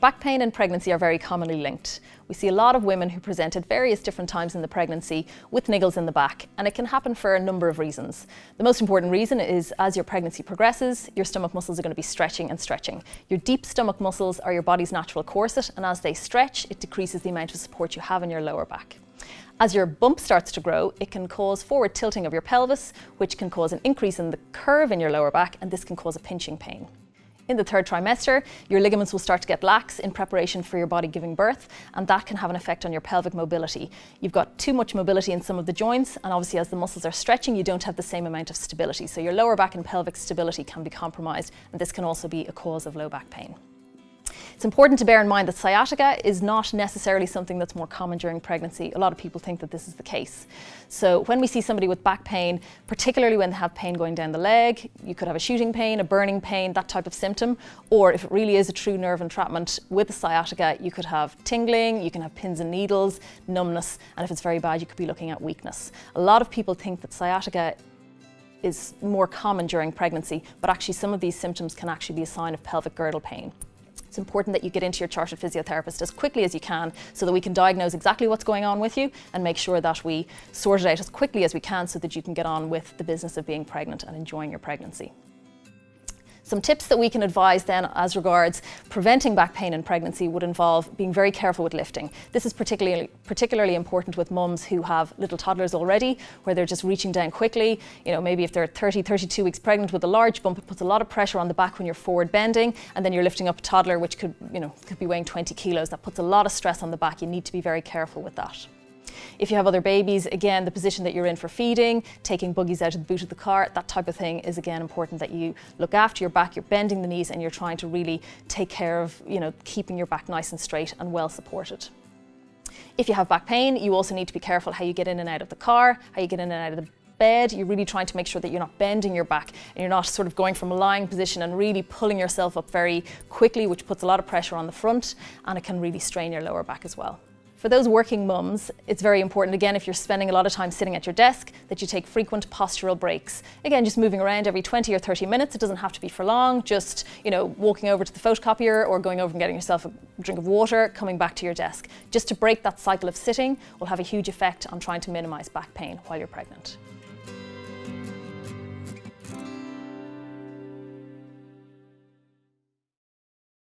Back pain and pregnancy are very commonly linked. We see a lot of women who present at various different times in the pregnancy with niggles in the back, and it can happen for a number of reasons. The most important reason is as your pregnancy progresses, your stomach muscles are going to be stretching and stretching. Your deep stomach muscles are your body's natural corset, and as they stretch, it decreases the amount of support you have in your lower back. As your bump starts to grow, it can cause forward tilting of your pelvis, which can cause an increase in the curve in your lower back, and this can cause a pinching pain. In the third trimester, your ligaments will start to get lax in preparation for your body giving birth, and that can have an effect on your pelvic mobility. You've got too much mobility in some of the joints, and obviously as the muscles are stretching, you don't have the same amount of stability. So your lower back and pelvic stability can be compromised, and this can also be a cause of low back pain. It's important to bear in mind that sciatica is not necessarily something that's more common during pregnancy. A lot of people think that this is the case. So when we see somebody with back pain, particularly when they have pain going down the leg, you could have a shooting pain, a burning pain, that type of symptom, or if it really is a true nerve entrapment with sciatica, you could have tingling, you can have pins and needles, numbness, and if it's very bad, you could be looking at weakness. A lot of people think that sciatica is more common during pregnancy, but actually some of these symptoms can actually be a sign of pelvic girdle pain. It's important that you get into your chartered physiotherapist as quickly as you can so that we can diagnose exactly what's going on with you and make sure that we sort it out as quickly as we can so that you can get on with the business of being pregnant and enjoying your pregnancy. Some tips that we can advise then as regards preventing back pain in pregnancy would involve being very careful with lifting. This is particularly important with mums who have little toddlers already, where they're just reaching down quickly. You know, maybe if they're 32 weeks pregnant with a large bump, it puts a lot of pressure on the back when you're forward bending, and then you're lifting up a toddler which could be weighing 20 kilos. That puts a lot of stress on the back. You need to be very careful with that. If you have other babies, again, the position that you're in for feeding, taking buggies out of the boot of the car, that type of thing is again important that you look after your back, you're bending the knees and you're trying to really take care of, keeping your back nice and straight and well supported. If you have back pain, you also need to be careful how you get in and out of the car, how you get in and out of the bed. You're really trying to make sure that you're not bending your back and you're not sort of going from a lying position and really pulling yourself up very quickly, which puts a lot of pressure on the front and it can really strain your lower back as well. For those working mums, it's very important, again, if you're spending a lot of time sitting at your desk, that you take frequent postural breaks. Again, just moving around every 20 or 30 minutes. It doesn't have to be for long, just, walking over to the photocopier or going over and getting yourself a drink of water, coming back to your desk. Just to break that cycle of sitting will have a huge effect on trying to minimize back pain while you're pregnant.